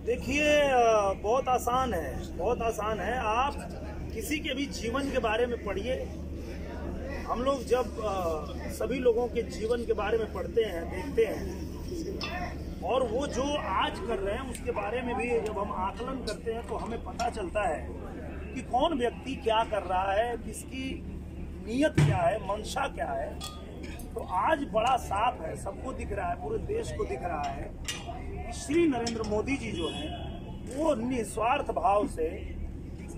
देखिए, बहुत आसान है, बहुत आसान है। आप किसी के भी जीवन के बारे में पढ़िए। हम लोग जब सभी लोगों के जीवन के बारे में पढ़ते हैं, देखते हैं, और वो जो आज कर रहे हैं उसके बारे में भी जब हम आकलन करते हैं तो हमें पता चलता है कि कौन व्यक्ति क्या कर रहा है, किसकी नीयत क्या है, मंशा क्या है। तो आज बड़ा साफ है, सबको दिख रहा है, पूरे देश को दिख रहा है। श्री नरेंद्र मोदी जी जो हैं वो निस्वार्थ भाव से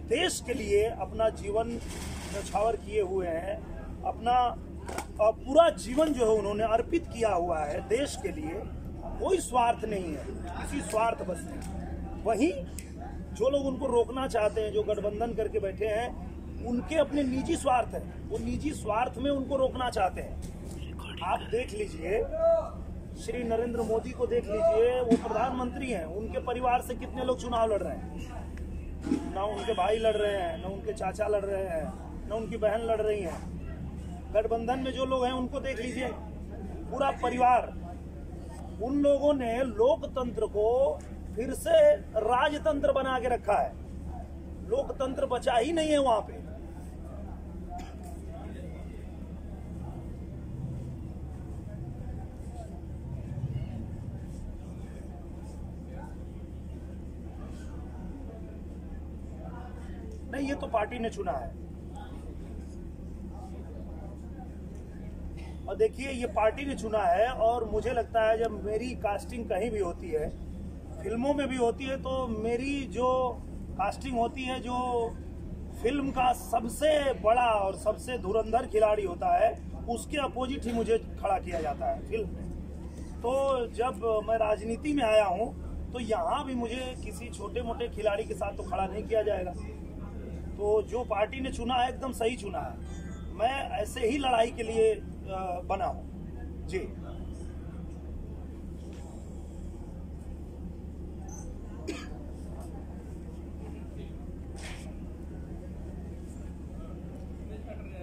देश के लिए अपना जीवन न्यौछावर किए हुए हैं। अपना पूरा जीवन जो है उन्होंने अर्पित किया हुआ है देश के लिए। कोई स्वार्थ नहीं है, किसी स्वार्थ बस नहीं। वहीं जो लोग उनको रोकना चाहते हैं, जो गठबंधन करके बैठे हैं, उनके अपने निजी स्वार्थ है। वो निजी स्वार्थ में उनको रोकना चाहते हैं। आप देख लीजिए, श्री नरेंद्र मोदी को देख लीजिए, वो प्रधानमंत्री हैं, उनके परिवार से कितने लोग चुनाव लड़ रहे हैं। ना उनके भाई लड़ रहे हैं, ना उनके चाचा लड़ रहे हैं, ना उनकी बहन लड़ रही हैं। गठबंधन में जो लोग हैं उनको देख लीजिए, पूरा परिवार। उन लोगों ने लोकतंत्र को फिर से राजतंत्र बना के रखा है। लोकतंत्र बचा ही नहीं है वहां पे। नहीं, ये तो पार्टी ने चुना है। और देखिए, ये पार्टी ने चुना है। और मुझे लगता है जब मेरी कास्टिंग कहीं भी होती है, फिल्मों में भी होती है, तो मेरी जो कास्टिंग होती है, जो फिल्म का सबसे बड़ा और सबसे धुरंधर खिलाड़ी होता है, उसके अपोजिट ही मुझे खड़ा किया जाता है फिल्म में। तो जब मैं राजनीति में आया हूँ तो यहाँ भी मुझे किसी छोटे मोटे खिलाड़ी के साथ तो खड़ा नहीं किया जाएगा। तो जो पार्टी ने चुना है एकदम सही चुना है। मैं ऐसे ही लड़ाई के लिए बना हूँ जी।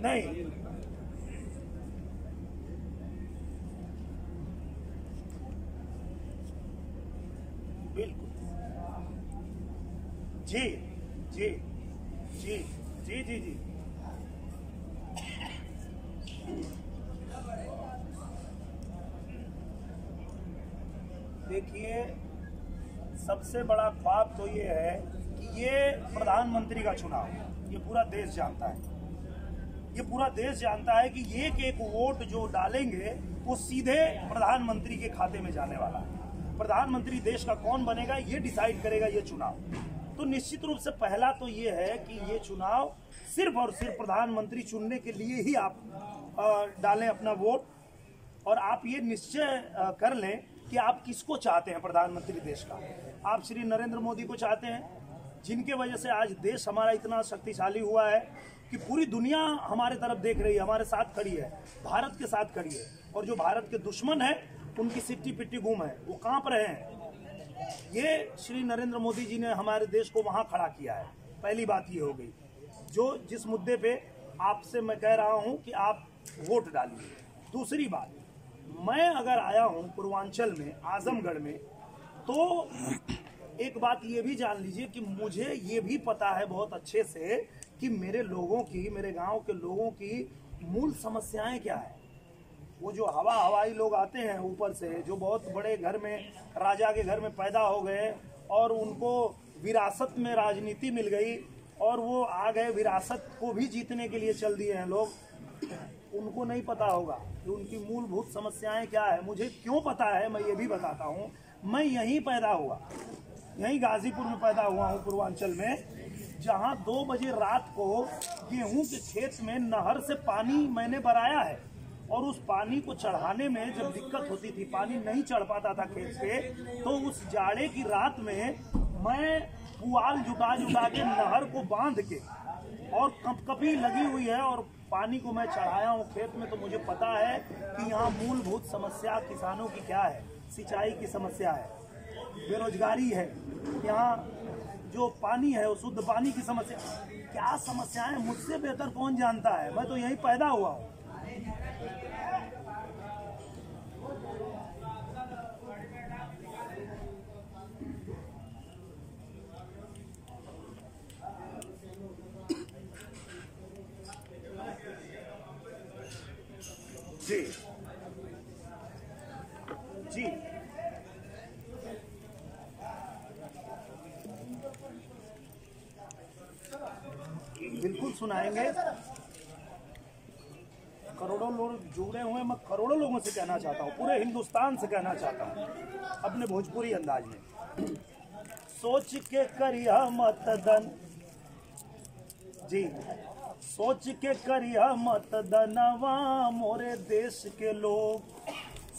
नहीं, बिल्कुल जी जी जी जी जी जी। देखिए, सबसे बड़ा ख्वाब तो ये है कि ये प्रधानमंत्री का चुनाव ये पूरा देश जानता है। ये पूरा देश जानता है कि एक एक वोट जो डालेंगे वो सीधे प्रधानमंत्री के खाते में जाने वाला है। प्रधानमंत्री देश का कौन बनेगा ये डिसाइड करेगा ये चुनाव। तो निश्चित रूप से पहला तो ये है कि ये चुनाव सिर्फ और सिर्फ प्रधानमंत्री चुनने के लिए ही आप डालें अपना वोट। और आप ये निश्चय कर लें कि आप किसको चाहते हैं प्रधानमंत्री देश का। आप श्री नरेंद्र मोदी को चाहते हैं, जिनके वजह से आज देश हमारा इतना शक्तिशाली हुआ है कि पूरी दुनिया हमारे तरफ देख रही है, हमारे साथ खड़ी है, भारत के साथ खड़ी है। और जो भारत के दुश्मन है उनकी सिट्टी पिट्टी गुम है, वो कांप रहे हैं। ये श्री नरेंद्र मोदी जी ने हमारे देश को वहां खड़ा किया है। पहली बात ये हो गई, जो जिस मुद्दे पे आपसे मैं कह रहा हूं कि आप वोट डालिए। दूसरी बात, मैं अगर आया हूं पूर्वांचल में, आजमगढ़ में, तो एक बात ये भी जान लीजिए कि मुझे ये भी पता है बहुत अच्छे से कि मेरे लोगों की, मेरे गांव के लोगों की मूल समस्याएं क्या है। वो जो हवाई लोग आते हैं ऊपर से, जो बहुत बड़े घर में, राजा के घर में पैदा हो गए और उनको विरासत में राजनीति मिल गई और वो आ गए, विरासत को भी जीतने के लिए चल दिए हैं लोग, उनको नहीं पता होगा कि उनकी मूलभूत समस्याएं क्या है। मुझे क्यों पता है मैं ये भी बताता हूँ। मैं यहीं पैदा हुआ, यहीं गाजीपुर में पैदा हुआ हूँ, पूर्वांचल में, जहाँ 2 बजे रात को गेहूं के खेत में नहर से पानी मैंने भराया है। और उस पानी को चढ़ाने में जब दिक्कत होती थी, पानी नहीं चढ़ पाता था खेत से, तो उस जाड़े की रात में मैं पुआल जुटा जुटा के नहर को बांध के, और कपकपी लगी हुई है और पानी को मैं चढ़ाया हूँ खेत में। तो मुझे पता है कि यहाँ मूलभूत समस्या किसानों की क्या है। सिंचाई की समस्या है, बेरोजगारी है, यहाँ जो पानी है वो शुद्ध पानी की समस्या, क्या समस्याएं मुझसे बेहतर कौन जानता है। मैं तो यहीं पैदा हुआ हूँ। सुनाएंगे। करोड़ों लोग जुड़े हुए, मैं करोड़ों लोगों से कहना चाहता हूँ, पूरे हिंदुस्तान से कहना चाहता हूँ अपने भोजपुरी अंदाज में। सोच के करिया मतदान जी, सोच के करिया मतदानवा मोरे देश के लोग,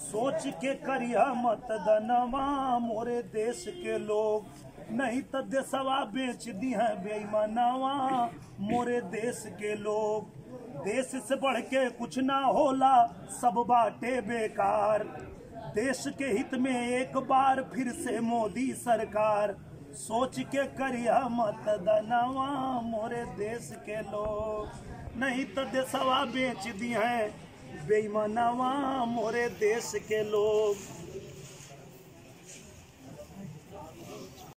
सोच के करिया मतदानवा मोरे देश के लोग, नहीं तो देशवा बेच दी है बेईमानवा मोरे देश के लोग। देश से बढ़ के कुछ ना होला, सब बाटे बेकार, देश के हित में एक बार फिर से मोदी सरकार, सोच के करिया मतदानवा मोरे देश के लोग, नहीं तो देशवा बेच दी है बेईमानवा मोरे देश के लोग।